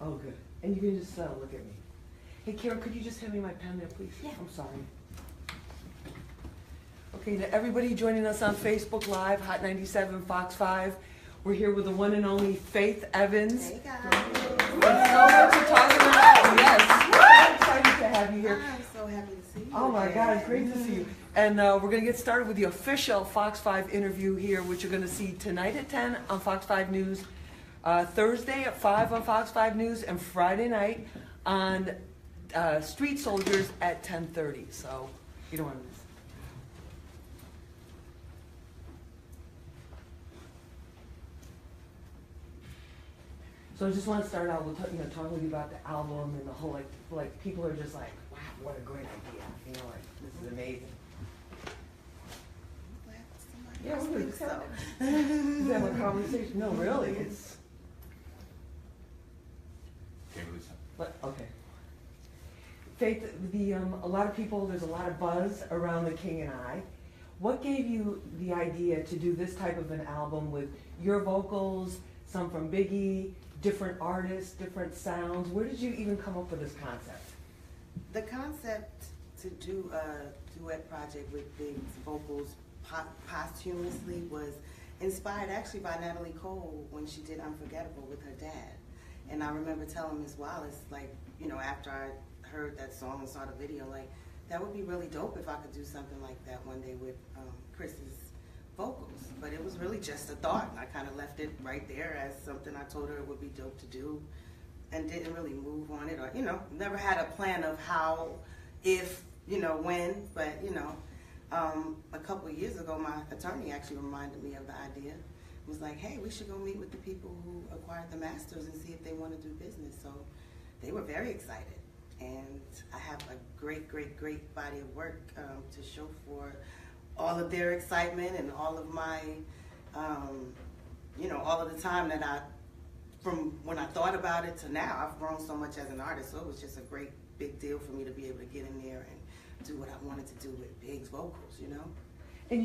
Oh, good. And you can just look at me. Hey, Karen, could you just hand me my pen there, please? Yeah. I'm sorry. Okay, to everybody joining us on Facebook Live, Hot 97, Fox 5, we're here with the one and only Faith Evans. Hey, guys. There's so much to talk about. Yes. We're excited to have you here. I'm so happy to see you. Oh my God, it's great to see you. And we're going to get started with the official Fox 5 interview here, which you're going to see tonight at 10 on Fox 5 News, Thursday at 5 on Fox 5 News, and Friday night on Street Soldiers at 10:30. So you don't want to miss. So I just want to start out with talking with you about the album and the whole like people are just like, wow, what a great idea, like this is amazing. Yeah, we're going to have a conversation. No, really, it's. But okay. Faith, a lot of people, there's a lot of buzz around The King and I. What gave you the idea to do this type of an album with your vocals, some from Biggie, different artists, different sounds? Where did you even come up with this concept? The concept to do a duet project with Big's vocals posthumously was inspired actually by Natalie Cole when she did Unforgettable with her dad. And I remember telling Ms. Wallace, like, after I heard that song and saw the video, like, that would be really dope if I could do something like that one day with Chris's vocals. But it was really just a thought, and I kind of left it right there as something I told her it would be dope to do, and didn't really move on it, or, never had a plan of how, if, when, but, a couple of years ago, my attorney actually reminded me of the idea. It was like, hey, we should go meet with the people who acquired the masters and see if they want to do business. So they were very excited. And I have a great, great, great body of work to show for all of their excitement and all of my, all of the time that from when I thought about it to now, I've grown so much as an artist. So it was just a great, big deal for me to be able to get in there and do what I wanted to do with Big's vocals, And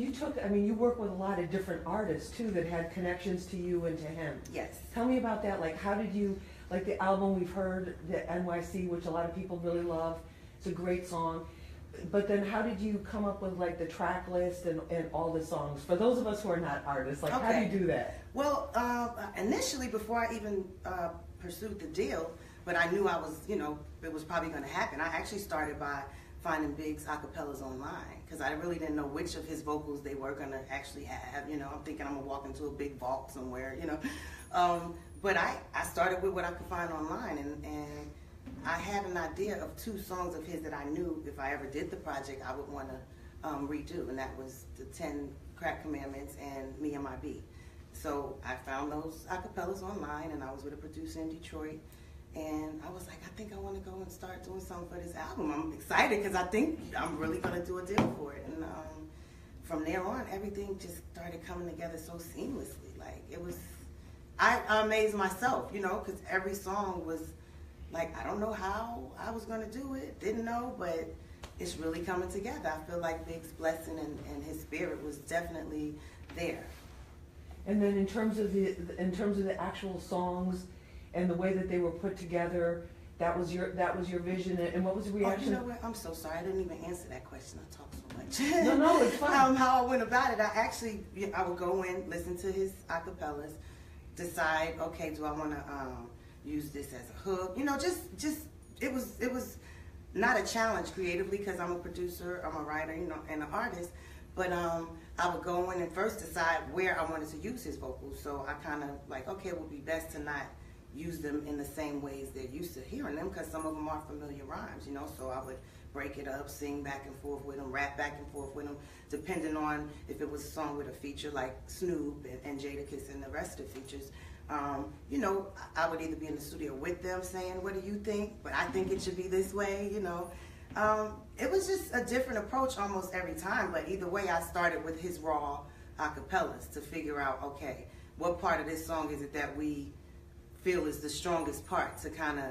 you work with a lot of different artists too that had connections to you and to him. Yes. Tell me about that. Like, how did you, like the album we've heard, the NYC, which a lot of people really love. It's a great song. But then how did you come up with like the track list and all the songs? For those of us who are not artists, like how do you do that? Well, initially before I even pursued the deal, but I knew I was, it was probably going to happen. I actually started by finding Big's acapellas online because I really didn't know which of his vocals they were going to actually have. I'm thinking I'm going to walk into a big vault somewhere, But I started with what I could find online, and I had an idea of 2 songs of his that I knew if I ever did the project I would want to redo, and that was the 10 Crack Commandments and Me and My B. So I found those acapellas online, and I was with a producer in Detroit. And I was like, I think I want to go and start doing something for this album. I'm excited because I think I'm really going to do a deal for it. And from there on, everything just started coming together so seamlessly. Like, it was, I amazed myself, because every song was like, I don't know how I was going to do it, didn't know, but it's really coming together. I feel like Big's blessing and his spirit was definitely there. And then in terms of the actual songs, and the way that they were put together, that was your vision. And what was the reaction? Oh, you know what? I'm so sorry. I didn't even answer that question. I talk so much. No, it's fine. How I went about it, I would go in, listen to his acapellas, decide, okay, do I want to use this as a hook? Just it was not a challenge creatively because I'm a producer, I'm a writer, and an artist. But I would go in and first decide where I wanted to use his vocals. So I kind of like, okay, it would be best to not use them in the same ways they're used to hearing them because some of them are familiar rhymes, so I would break it up, sing back and forth with them, rap back and forth with them, depending on if it was a song with a feature like Snoop and Jadakiss and the rest of the features. I would either be in the studio with them saying, what do you think? But I think it should be this way, It was just a different approach almost every time, but either way I started with his raw acapellas to figure out, okay, what part of this song is it that we feel is the strongest part to kind of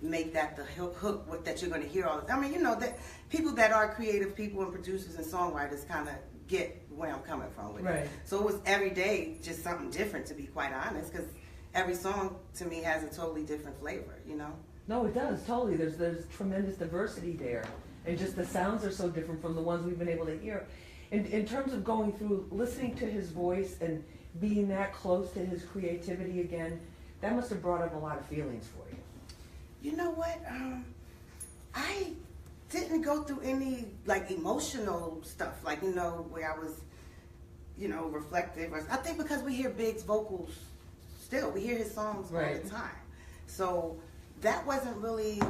make that the hook that you're going to hear all the time. I mean, that people that are creative people and producers and songwriters kind of get where I'm coming from with it. So it was every day just something different, to be quite honest, because every song to me has a totally different flavor, you know? No, it does, totally. There's tremendous diversity there. And just the sounds are so different from the ones we've been able to hear. In terms of going through, listening to his voice and being that close to his creativity again, that must have brought up a lot of feelings for you. You know what? I didn't go through any like emotional stuff, like, you know, where I was, you know, reflective. I think because we hear Big's vocals still, we hear his songs all the time. So that wasn't really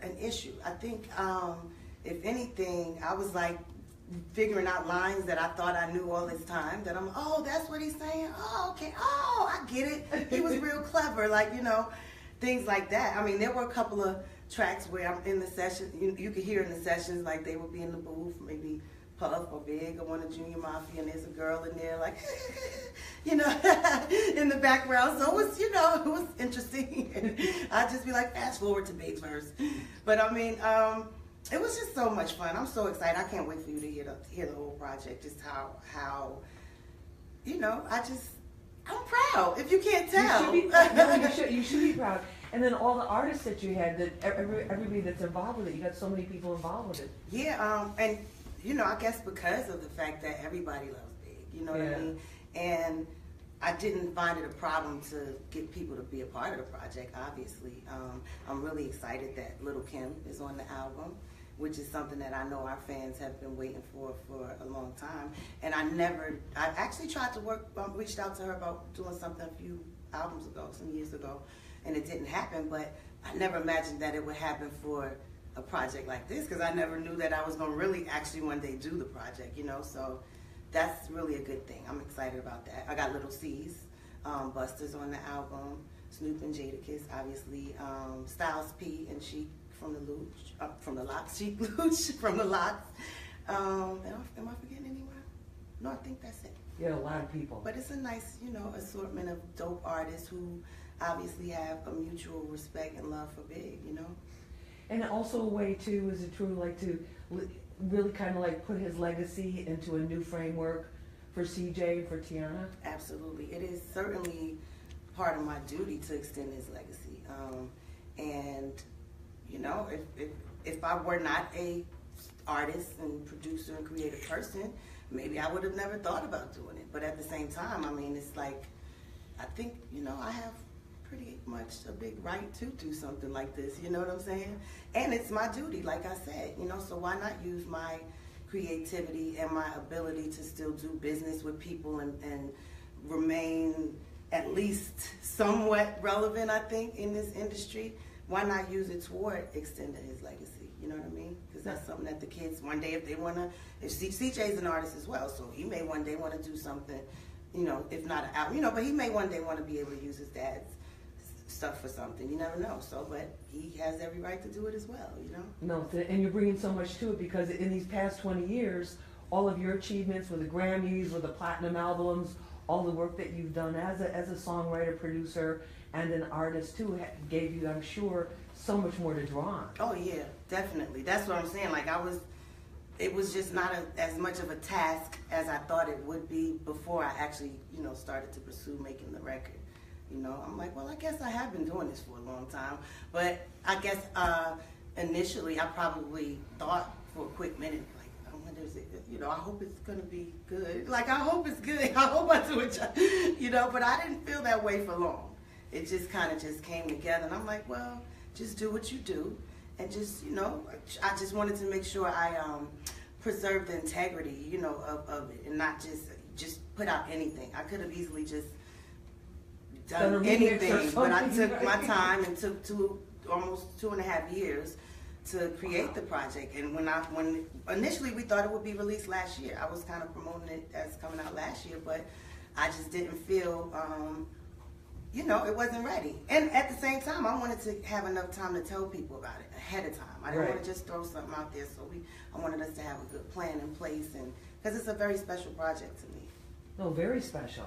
an issue. I think, if anything, I was like figuring out lines that I thought I knew all this time, that I'm, oh, that's what he's saying. Oh, okay. Oh, I get it. He was real clever. Like, you know, things like that. I mean, there were a couple of tracks where I'm in the session, you could hear in the sessions, like they would be in the booth, maybe Puff or Big or one of Junior Mafia, and there's a girl in there like, you know, in the background. So it was, you know, it was interesting. I'd just be like, fast forward to Big's verse. But I mean, it was just so much fun. I'm so excited. I can't wait for you to hear the whole project. Just how, you know, I'm proud. If you can't tell, you should be proud. No, you should be proud. And then all the artists that you had, that everybody that's involved with it, you got so many people involved with it. Yeah, and you know, I guess because of the fact that everybody loves Big, you know what I mean? And I didn't find it a problem to get people to be a part of the project, obviously. I'm really excited that Little Kim is on the album, which is something that I know our fans have been waiting for a long time. And I actually tried to reached out to her about doing something a few albums ago, some years ago, and it didn't happen, but I never imagined that it would happen for a project like this, because I never knew that I was going to really actually one day do the project, you know, so that's really a good thing. I'm excited about that. I got Little C's, Buster's on the album, Snoop and Jadakiss, obviously, Styles P and Chic from the Looch, from the Locks, Chic Looch from the Locks. Am I forgetting anyone? No, I think that's it. Yeah, a lot of people. But it's a nice, you know, assortment of dope artists who obviously have a mutual respect and love for Big, you know? And also a way too, is it true, like to really kind of like put his legacy into a new framework for CJ and for Tiana? Absolutely. It is certainly part of my duty to extend his legacy. And, you know, if I were not a artist and producer and creative person, maybe I would have never thought about doing it. But at the same time, I mean, it's like, I think, you know, I have pretty much a big right to do something like this, you know what I'm saying? And it's my duty, like I said, you know, so why not use my creativity and my ability to still do business with people and remain at least somewhat relevant, I think, in this industry. Why not use it toward extending his legacy, you know what I mean? Because that's something that the kids, one day if they want to, if CJ's an artist as well, so he may one day want to do something, you know, if not an album, you know, but he may one day want to be able to use his dad's stuff for something. You never know. So, but he has every right to do it as well, you know? No, and you're bringing so much to it, because in these past 20 years, all of your achievements with the Grammys, with the platinum albums, all the work that you've done as a songwriter, producer, and an artist too, gave you, I'm sure, so much more to draw on. Oh yeah, definitely. That's what I'm saying. Like it was just not as much of a task as I thought it would be before I actually, you know, started to pursue making the record. You know, I'm like, well, I guess I have been doing this for a long time. But I guess initially I probably thought for a quick minute, like, I wonder, you know, I hope it's going to be good. Like, I hope it's good. I hope I do it, you know, but I didn't feel that way for long. It just kind of just came together. And I'm like, well, just do what you do. And just, you know, I just wanted to make sure I preserve the integrity, you know, of it, and not just put out anything. I could have easily just done anything, but I took my time and took almost 2.5 years to create the project. And when initially we thought it would be released last year, I was kind of promoting it as coming out last year, but I just didn't feel, you know, it wasn't ready. And at the same time, I wanted to have enough time to tell people about it ahead of time. I didn't want to just throw something out there, so I wanted us to have a good plan in place, and because it's a very special project to me. Oh, very special.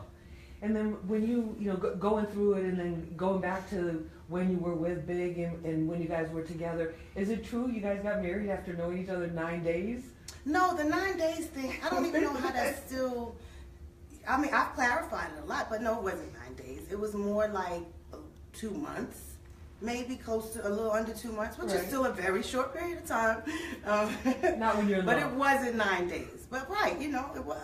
And then when you know, going through it and then going back to when you were with Big and when you guys were together, is it true you guys got married after knowing each other 9 days? No, the 9 days thing, I don't even know how that's still I mean, I've clarified it a lot, but no, it wasn't 9 days. It was more like 2 months, maybe close to a little under 2 months, which is still a very short period of time. Not when you're in but love. it wasn't 9 days. But right, you know, it was,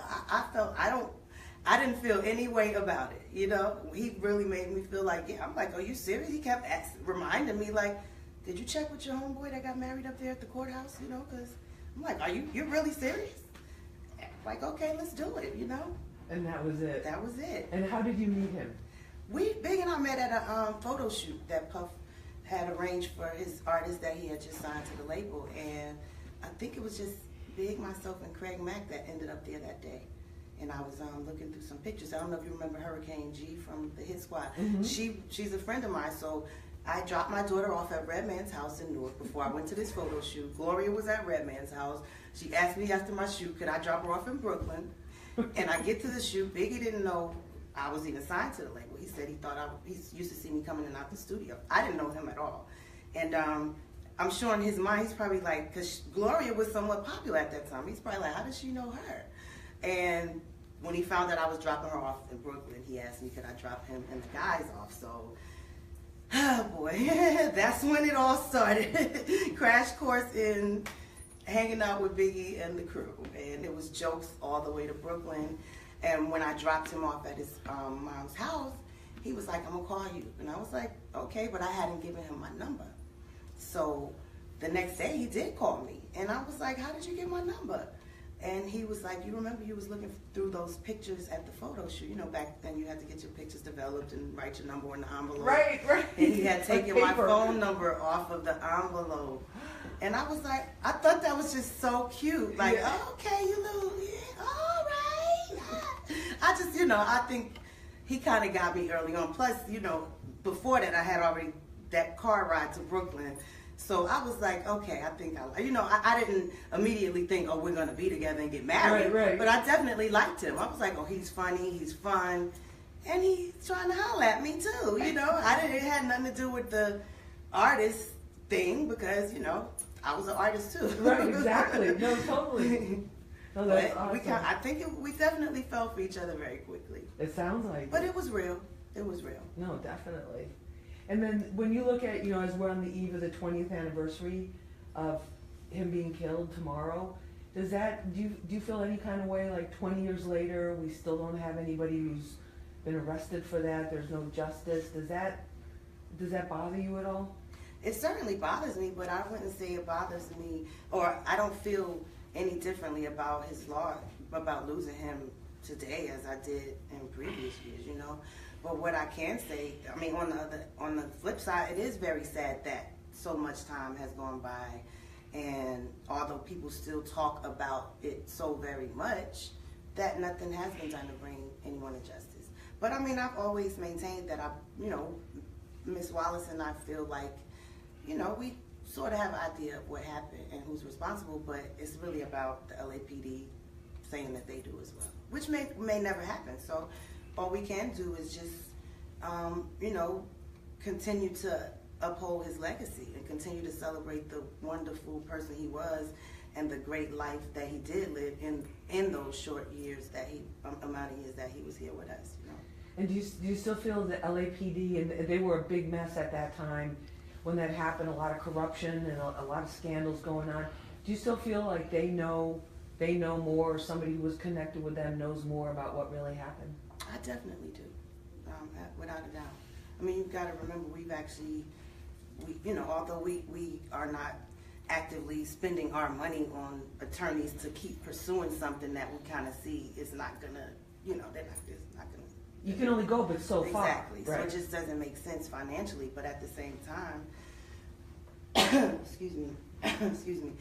I didn't feel any way about it. You know, he really made me feel like, yeah. I'm like, are you serious? He kept reminding me, like, did you check with your homeboy that got married up there at the courthouse? You know, because I'm like, you're really serious? Like, okay, let's do it. You know. And that was it. That was it. And how did you meet him? Big and I met at a photo shoot that Puff had arranged for his artist that he had just signed to the label, and I think it was just Big, myself, and Craig Mack that ended up there that day. And I was looking through some pictures. I don't know if you remember Hurricane G from the Hit Squad. Mm-hmm. She's a friend of mine, so I dropped my daughter off at Redman's house in Newark before I went to this photo shoot. Gloria was at Redman's house. She asked me after my shoot, could I drop her off in Brooklyn? And I get to the shoot. Biggie didn't know I was even signed to the label. He said he used to see me coming in and out the studio. I didn't know him at all. And I'm sure in his mind, he's probably like, because Gloria was somewhat popular at that time. He's probably like, how does she know her? And when he found out I was dropping her off in Brooklyn, he asked me, could I drop him and the guys off? So, oh boy, that's when it all started. Crash course in hanging out with Biggie and the crew. And it was jokes all the way to Brooklyn. And when I dropped him off at his mom's house, he was like, I'm going to call you. And I was like, okay, but I hadn't given him my number. So the next day he did call me. And I was like, how did you get my number? And he was like, you remember you was looking through those pictures at the photo shoot. You know, back then you had to get your pictures developed and write your number on the envelope. Right. And he had taken my phone number off of the envelope. And I was like, I thought that was just so cute. Like, yeah. Okay, you little, yeah, all right. I just, you know, I think he kind of got me early on. Plus, you know, before that I had already that car ride to Brooklyn. So I was like, okay, I think I didn't immediately think, oh, we're going to be together and get married. Right. But I definitely liked him. I was like, oh, he's funny, he's fun. And he's trying to holler at me too, you know. It had nothing to do with the artist thing because, you know, I was an artist too. Right, exactly. No, totally. No, that's awesome. I think we definitely fell for each other very quickly. It sounds like But it was real. It was real. No, definitely. And then when you look at, you know, as we're on the eve of the 20th anniversary of him being killed tomorrow, do you feel any kind of way like 20 years later we still don't have anybody who's been arrested for that? There's no justice. Does that bother you at all? It certainly bothers me, but I wouldn't say it bothers me, or I don't feel any differently about his loss, about losing him today as I did in previous years, you know. But what I can say, I mean, on the flip side, it is very sad that so much time has gone by, and although people still talk about it so very much, that nothing has been done to bring anyone to justice. But I mean, I've always maintained that Miss Wallace and I feel like, you know, we sort of have an idea of what happened and who's responsible, but it's really about the LAPD saying that they do as well, which may never happen. So all we can do is just, continue to uphold his legacy and continue to celebrate the wonderful person he was and the great life that he did live in those short years amount of years that he was here with us. You know? And do you still feel the LAPD, and they were a big mess at that time when that happened, a lot of corruption and a lot of scandals going on. Do you still feel like they know more, or somebody who was connected with them knows more about what really happened? I definitely do, without a doubt. I mean, you've got to remember, although we are not actively spending our money on attorneys to keep pursuing something that we kind of see is not gonna, it's not gonna. You can only go but so far. Exactly. Right. So it just doesn't make sense financially, but at the same time, excuse me,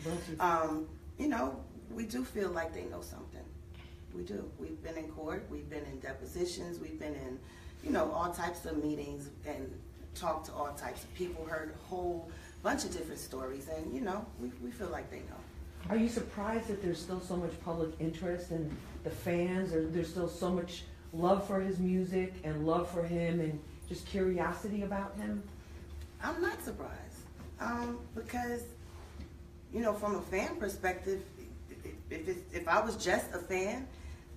we do feel like they know something. We do. We've been in court, we've been in depositions, we've been in, all types of meetings and talked to all types of people, heard a whole bunch of different stories, and, we feel like they know. Are you surprised that there's still so much public interest in the fans, or there's still so much love for his music and love for him and just curiosity about him? I'm not surprised, because, from a fan perspective, if I was just a fan,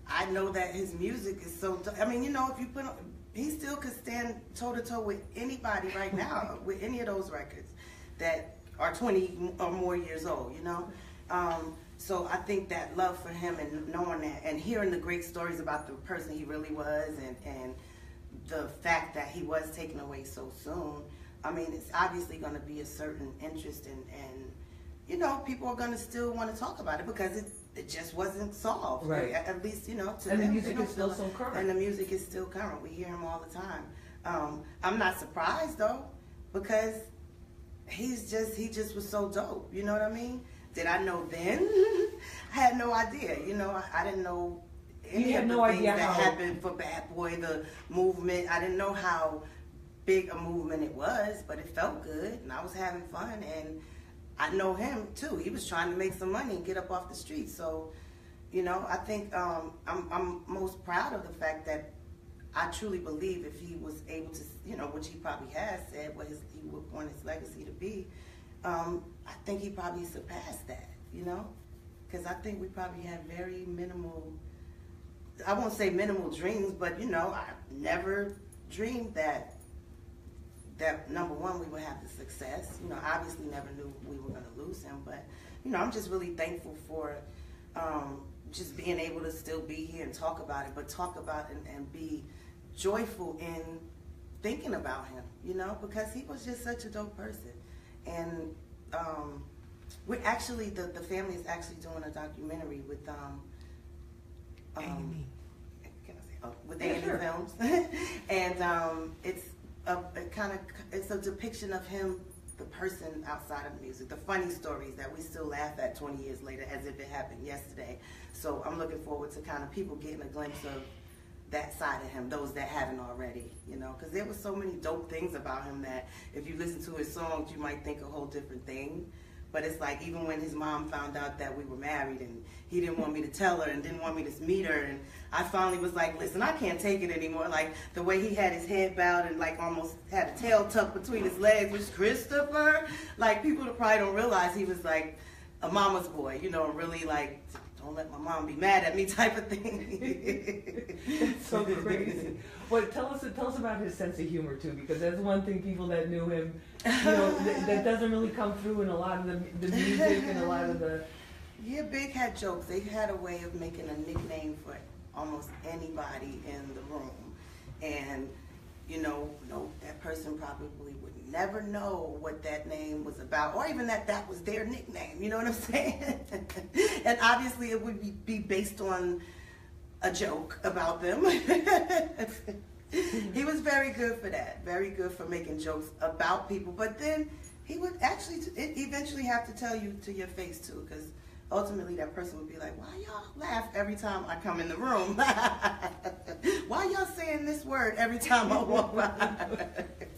I know that his music is so. I mean, you know, if you put, he still could stand toe to toe with anybody right now with any of those records that are 20 or more years old. You know, so I think that love for him and knowing that and hearing the great stories about the person he really was and the fact that he was taken away so soon. I mean, it's obviously going to be a certain interest and you know, people are going to still want to talk about it because it just wasn't solved. Right. At least, you know, to and them. The music is still so current. And the music is still current. We hear him all the time. I'm not surprised though, because he just was so dope. You know what I mean? Did I know then? I had no idea. You know, I didn't know any of the things that happened for Bad Boy, the movement. I didn't know how big a movement it was, but it felt good, and I was having fun. And I know him too. He was trying to make some money and get up off the street. So, you know, I think I'm most proud of the fact that I truly believe if he was able to, you know, which he probably has said, what he would want his legacy to be. I think he probably surpassed that, you know, because I think we probably had very minimal. I won't say minimal dreams, but you know, I never dreamed that number one, we would have the success. You know, obviously never knew we were going to lose him, but you know, I'm just really thankful for just being able to still be here and talk about it, but talk about it and be joyful in thinking about him, you know, because he was just such a dope person. And we're actually, the family is actually doing a documentary with with A&E Films, and it's a depiction of him, the person outside of music, the funny stories that we still laugh at 20 years later as if it happened yesterday. So I'm looking forward to kind of people getting a glimpse of that side of him, those that haven't already, you know, because there were so many dope things about him that if you listen to his songs, you might think a whole different thing. But it's like, even when his mom found out that we were married and he didn't want me to tell her and didn't want me to meet her, and I finally was like, listen, I can't take it anymore. Like the way he had his head bowed and like almost had a tail tucked between his legs, which Christopher, like people probably don't realize he was like a mama's boy, you know, really like, don't let my mom be mad at me type of thing. It's so crazy. Well, tell us about his sense of humor too, because that's one thing people that knew him, you know, that doesn't really come through in a lot of the music and a lot of the. Yeah, Big had jokes. They had a way of making a nickname for almost anybody in the room, and you know, that person probably would never know what that name was about, or even that was their nickname. You know what I'm saying? And obviously, it would be based on a joke about them. He was very good for that. Very good for making jokes about people. But then he would actually eventually have to tell you to your face too, because ultimately that person would be like, why y'all laugh every time I come in the room? Why y'all saying this word every time I walk by?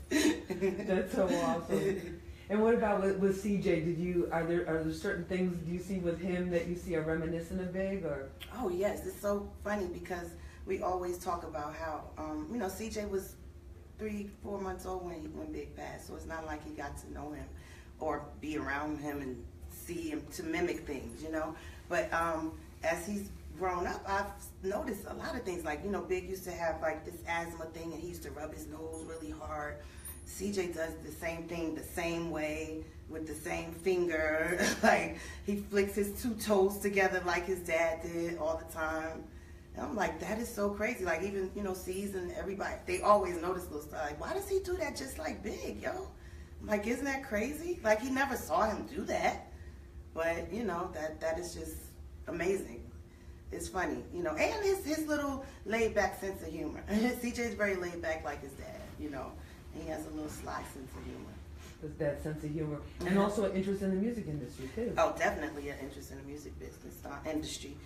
That's so awesome. And what about with CJ? Are there certain things do you see with him that you see are reminiscent of Big, or? Oh yes, it's so funny because we always talk about how you know, CJ was 3-4 months old when Big passed, so it's not like he got to know him or be around him and see him to mimic things, you know. But as he's grown up, I've noticed a lot of things. Like, you know, Big used to have like this asthma thing, and he used to rub his nose really hard. CJ does the same thing the same way with the same finger. Like he flicks his 2 toes together like his dad did all the time. And I'm like, that is so crazy. Like even, you know, C's and everybody, they always notice those stuff. Like, why does he do that just like Big, yo? I'm like, isn't that crazy? Like he never saw him do that. But you know, that is just amazing. It's funny, you know, and his little laid back sense of humor. CJ's very laid back like his dad, you know. He has a little sly sense of humor. That sense of humor, and also an interest in the music industry too. Oh, definitely an interest in the music business industry.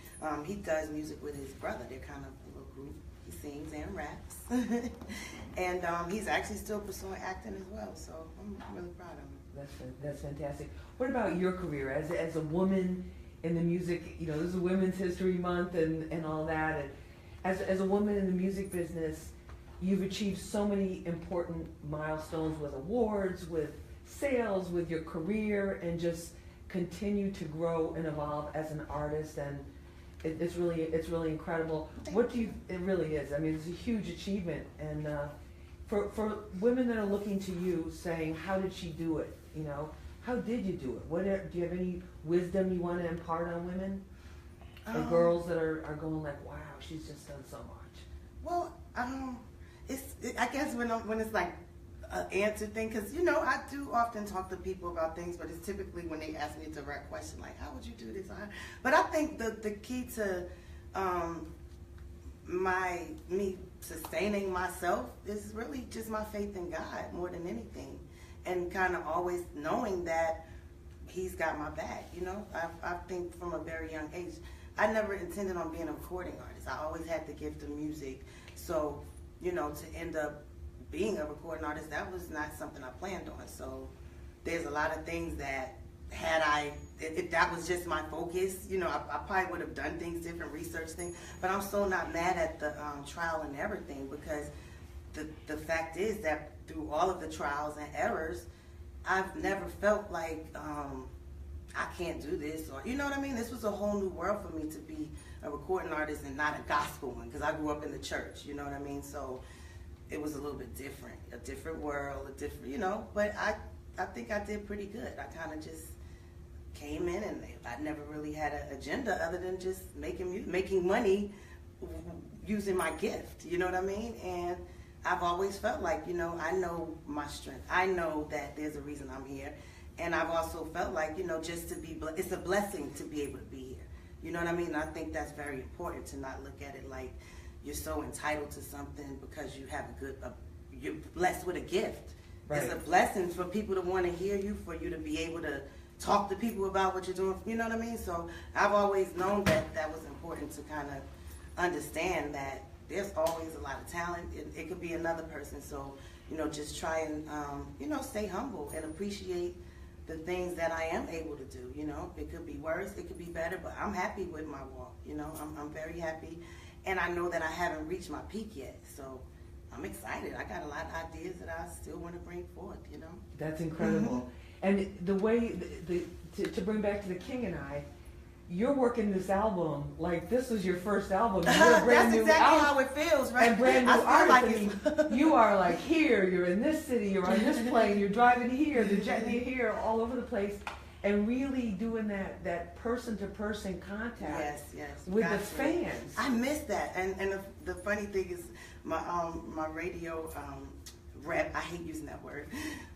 He does music with his brother. They're kind of a little group. He sings and raps, and he's actually still pursuing acting as well. So I'm really proud of him. That's fantastic. What about your career as a woman in the music? You know, this is Women's History Month and all that. And as a woman in the music business, you've achieved so many important milestones with awards, with sales, with your career, and just continue to grow and evolve as an artist. And It's really incredible. What do you? It really is. I mean, it's a huge achievement, and for women that are looking to you, saying, "How did she do it?" You know, how did you do it? Do you have any wisdom you want to impart on women or girls that are going like, "Wow, she's just done so much"? Well, I guess when it's like an answer thing, because you know I do often talk to people about things, but it's typically when they ask me a direct question like, "How would you do this?" But I think the key to me sustaining myself is really just my faith in God more than anything, and kind of always knowing that He's got my back. You know, I think from a very young age, I never intended on being a recording artist. I always had the gift of music, so you know, to end up being a recording artist, that was not something I planned on. So there's a lot of things that if that was just my focus, you know, I probably would have done things different, research things. But I'm so not mad at the trial and error thing, because the fact is that through all of the trials and errors, I've never felt like I can't do this, or you know what I mean. This was a whole new world for me to be a recording artist and not a gospel one, because I grew up in the church. You know what I mean. So it was a little bit different, a different world, a different, you know. But I think I did pretty good. I kind of just came in, and I never really had an agenda other than just making money using my gift. You know what I mean? And I've always felt like, you know, I know my strength. I know that there's a reason I'm here. And I've also felt like, you know, just to be, it's a blessing to be able to be here. You know what I mean? And I think that's very important, to not look at it like you're so entitled to something because you have you're blessed with a gift. Right. It's a blessing for people to want to hear you, for you to be able to talk to people about what you're doing. You know what I mean? So I've always known that was important, to kind of understand that there's always a lot of talent. It could be another person. So, you know, just try and, you know, stay humble and appreciate the things that I am able to do. You know, it could be worse, it could be better, but I'm happy with my walk. You know, I'm very happy. And I know that I haven't reached my peak yet. So I'm excited. I got a lot of ideas that I still want to bring forth, you know. That's incredible. And the way, to bring back to the King and I, you're working this album like this was your first album. You're a brand That's new exactly how it feels, right? And brand new artist. Like I mean, you are like here, you're in this city, you're on this plane, you're driving here, the jetting here, all over the place, and really doing that person-to-person contact with the fans. I miss that, and the funny thing is, my radio rep, I hate using that word,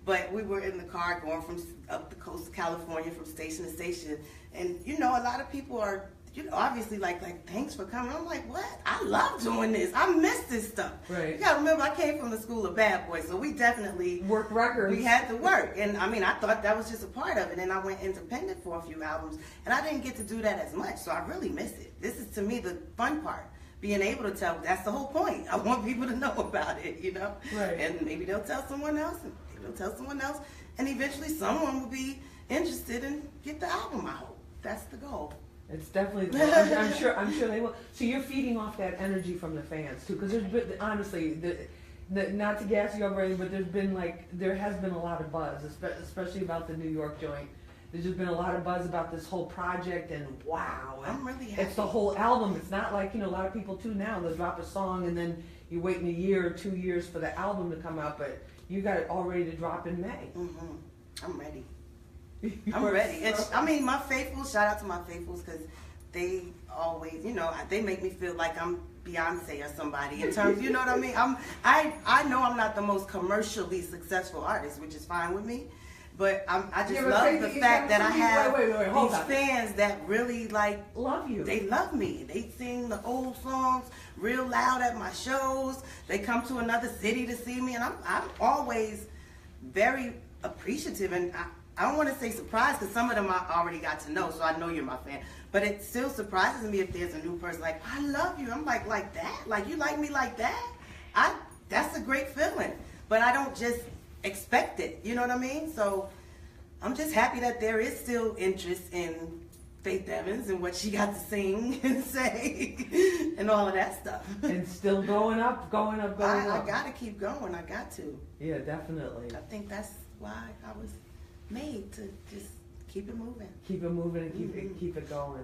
but we were in the car going from up the coast of California, from station to station, and you know, a lot of people are, you know, obviously like thanks for coming. I'm like, what? I love doing this. I miss this stuff. Right. You gotta remember, I came from the school of bad boys, so we definitely work records. We had to work, and I mean, I thought that was just a part of it. And I went independent for a few albums, and I didn't get to do that as much, so I really miss it. This is, to me, the fun part. Being able to tell, that's the whole point. I want people to know about it, you know? Right. And maybe they'll tell someone else, and maybe they'll tell someone else, and eventually someone will be interested and get the album, I hope. That's the goal. It's definitely, I'm sure they will. So you're feeding off that energy from the fans too, because there's been, honestly, not to gas you over, but there has been a lot of buzz, especially about the New York joint. There's just been a lot of buzz about this whole project, and wow, I'm really happy. It's the whole album. It's not like, you know, a lot of people too now, they'll drop a song and then you're waiting a year or 2 years for the album to come out, but you got it all ready to drop in May. I'm ready. I'm ready. I mean, my faithfuls, shout out to my faithfuls, because they always, you know, they make me feel like I'm Beyonce or somebody in terms, you know what I mean? I know I'm not the most commercially successful artist, which is fine with me, but I just love the fact that I have these fans that really love you. They love me. They sing the old songs real loud at my shows. They come to another city to see me, and I'm always very appreciative, and I don't want to say surprised, because some of them I already got to know, so I know you're my fan. But it still surprises me if there's a new person like, I love you. I'm like that? Like, you like me like that? That's a great feeling. But I don't just expect it. You know what I mean? So I'm just happy that there is still interest in Faith Evans and what she got to sing and say and all of that stuff. And still going up. I got to keep going. I got to. Yeah, definitely. I think that's why I was made, to just keep it moving. Keep it moving and keep it going.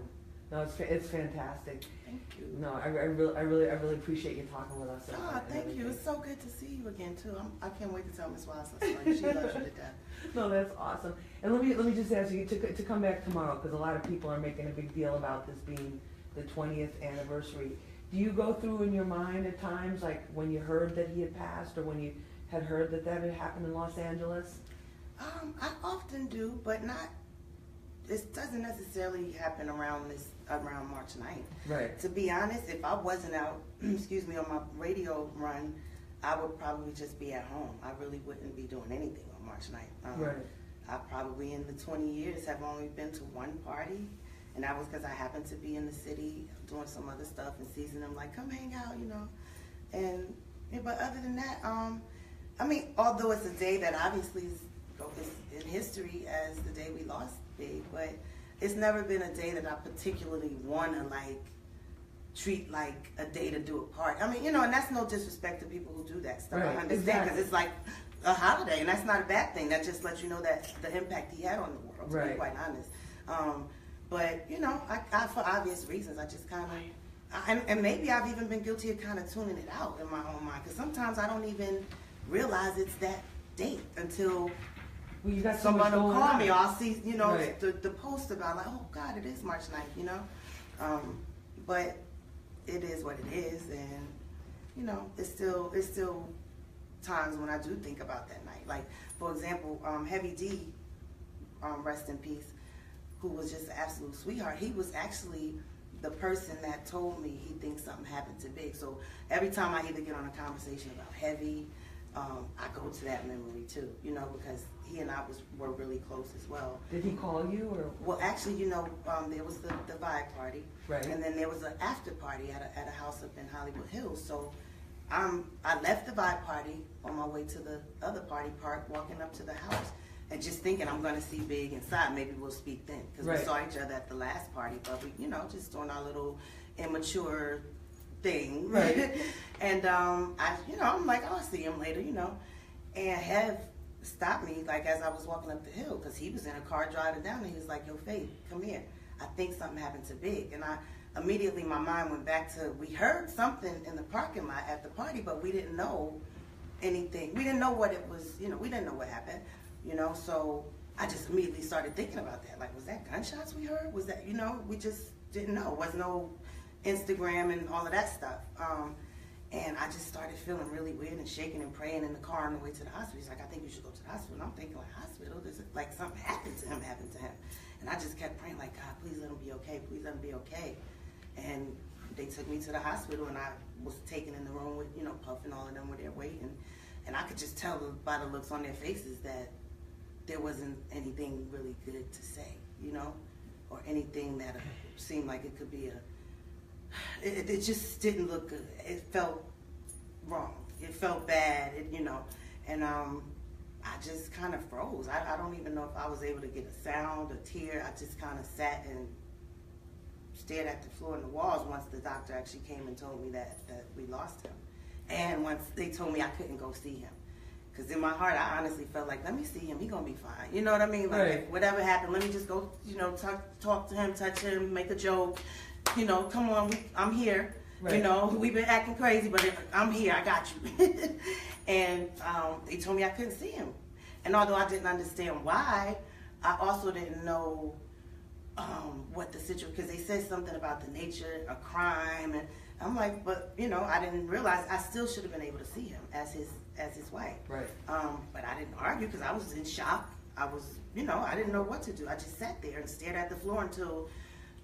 No, it's fantastic. Thank you. No, I really appreciate you talking with us. Oh, thank you. It's so good to see you again too. I can't wait to tell Miss Wise a story. She loves you to death. No, that's awesome. And let me just ask you to come back tomorrow, because a lot of people are making a big deal about this being the 20th anniversary. Do you go through in your mind at times, like when you heard that he had passed, or when you had heard that had happened in Los Angeles? I often do, but not. This doesn't necessarily happen around March 9th. Right. To be honest, if I wasn't out, excuse me, on my radio run, I would probably just be at home. I really wouldn't be doing anything on March 9th. Right. I probably in the 20 years have only been to one party, and that was because I happened to be in the city doing some other stuff and seizing them like, come hang out, you know. And but other than that, I mean, although it's a day that obviously is in history as the day we lost Big, but it's never been a day that I particularly want to like treat like a day to do a party. I mean, you know, and that's no disrespect to people who do that stuff. Right, I understand, because it's like a holiday, and that's not a bad thing. That just lets you know that the impact he had on the world, to be quite honest. But you know, I for obvious reasons, I just kind of, and maybe I've even been guilty of kind of tuning it out in my own mind, because sometimes I don't even realize it's that date until you got someone will call on. me, or I'll see, you know, Right. the post about like, oh God, it is March 9th, you know. But it is what it is, and you know, it's still times when I do think about that night. Like, for example, Heavy D, rest in peace, who was just an absolute sweetheart. He was actually the person that told me he thinks something happened to Big. So every time I either get on a conversation about Heavy, I go to that memory too, you know, because he and I were really close as well. Did he call you, or? Well, actually, you know, there was the b.i.g party, Right. And then there was an after party at a house up in Hollywood Hills. So I left the b.i.g party on my way to the other party park, walking up to the house, and just thinking I'm going to see Big inside. Maybe we'll speak then, because Right. we saw each other at the last party, but we, you know, just doing our little immature thing. Right. And you know, I'm like, oh, I'll see him later, you know. And Hev stopped me like as I was walking up the hill, because he was in a car driving down, and he was like, yo, Faith, come here. I think something happened to Big. And I immediately, my mind went back to, we heard something in the parking lot at the party, but we didn't know anything. We didn't know what it was, you know, we didn't know what happened, you know. So I just immediately started thinking about that. Like, was that gunshots we heard? Was that, you know, we just didn't know. Was no Instagram and all of that stuff. And I just started feeling really weird and shaking and praying in the car on the way to the hospital. He's like, I think you should go to the hospital. And I'm thinking, like, hospital? This is like something happened to him. And I just kept praying, like, God, please let him be okay. Please let him be okay. And they took me to the hospital, and I was taken in the room with, you know, Puff and all of them were there waiting. And I could just tell by the looks on their faces that there wasn't anything really good to say, you know, or anything that seemed like it could be it just didn't look good. It felt wrong. It felt bad, you know. And I just kind of froze. I don't even know if I was able to get a sound, a tear. I just kind of sat and stared at the floor and the walls once the doctor actually came and told me that we lost him. And once they told me I couldn't go see him. Because in my heart, I honestly felt like, let me see him. He's going to be fine. You know what I mean? Like, right. If whatever happened, let me just go, you know, talk to him, touch him, make a joke. You know, come on, I'm here. Right. You know, we've been acting crazy, but I'm here. I got you. And they told me I couldn't see him. And although I didn't understand why, I also didn't know what the situation, because they said something about the nature of crime. And I'm like, but, you know, I didn't realize I still should have been able to see him as his wife. Right. But I didn't argue because I was in shock. I was, you know, I didn't know what to do. I just sat there and stared at the floor until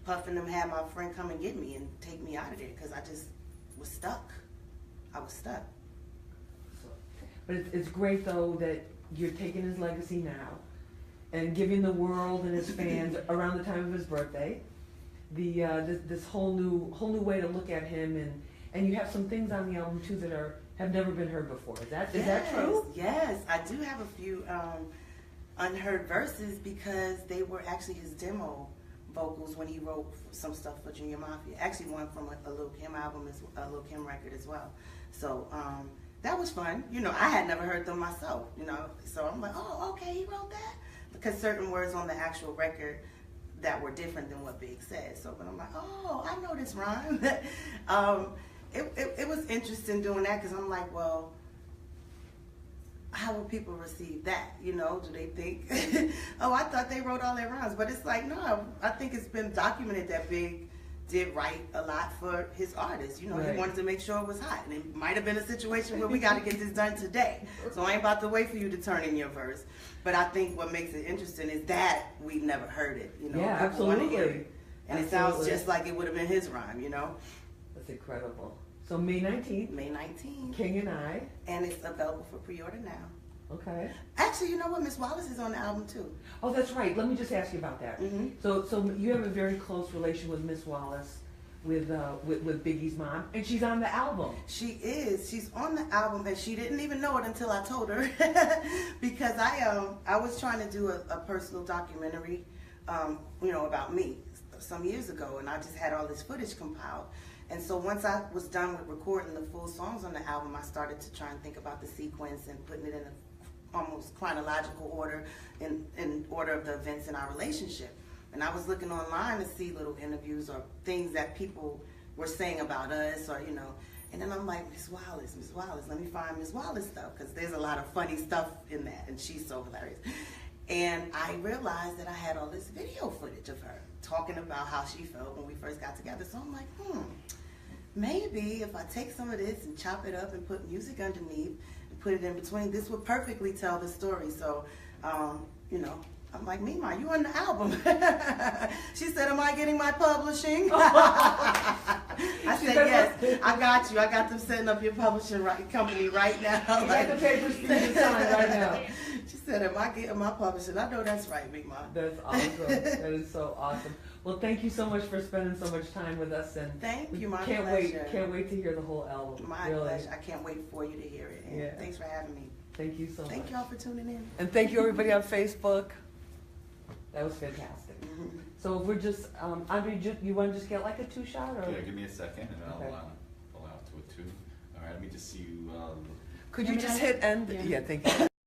Puff and them had my friend come and get me and take me out of there, because I just was stuck. I was stuck. But it's great, though, that you're taking his legacy now and giving the world and his fans around the time of his birthday this whole new way to look at him, and you have some things on the album too that have never been heard before. Is that true? Yes, I do have a few unheard verses, because they were actually his demo vocals when he wrote some stuff for Junior Mafia. Actually, one from a Lil Kim album, a Lil Kim record as well. So that was fun. You know, I had never heard them myself. You know, so I'm like, oh, okay, he wrote that, because certain words on the actual record that were different than what Big said. So, but I'm like, oh, I know this rhyme. It was interesting doing that because I'm like, well, how will people receive that? You know, do they think, oh, I thought they wrote all their rhymes? But it's like, no, I think it's been documented that Big did write a lot for his artists. You know, right. He wanted to make sure it was hot. And it might have been a situation where we got to get this done today. So I ain't about to wait for you to turn in your verse. But I think what makes it interesting is that we've never heard it. You know, yeah, people want to hear absolutely. it. And it sounds just like it would have been his rhyme, you know? That's incredible. So May 19th. May 19th. King and I. And it's available for pre-order now. Okay. Actually, you know what? Miss Wallace is on the album too. Oh, that's right. Let me just ask you about that. Mm-hmm. So you have a very close relation with Miss Wallace, with Biggie's mom, and she's on the album. She is. She's on the album, and she didn't even know it until I told her, because I was trying to do a personal documentary, you know, about me some years ago, and I just had all this footage compiled. And so once I was done with recording the full songs on the album, I started to try and think about the sequence and putting it in a almost chronological order, in order of the events in our relationship. And I was looking online to see little interviews or things that people were saying about us, or, you know, and then I'm like, Miss Wallace, let me find Miss Wallace stuff, because there's a lot of funny stuff in that, and she's so hilarious. And I realized that I had all this video footage of her talking about how she felt when we first got together. So I'm like, maybe if I take some of this and chop it up and put music underneath and put it in between, this would perfectly tell the story. So, you know, I'm like, Mima, you on the album? She said, am I getting my publishing? I said, yes, I got you. I got them setting up your publishing company right now. You got the papers for you to sign right now. She said, am I getting my publishing? I know that's right, Mima. That's awesome. That is so awesome. Well, thank you so much for spending so much time with us. And thank you, my can't pleasure. Can't wait to hear the whole album. My really. pleasure. I can't wait for you to hear it. And yeah. Thanks for having me. Thank you so much. Thank y'all for tuning in. And thank you everybody on Facebook. That was fantastic. Mm-hmm. So if we're just, Andre, you want to just get like a 2-shot? Or? Yeah, give me a second and I'll Okay. pull out to a 2. All right, let me just see you. Could you just hit end? Yeah, thank you.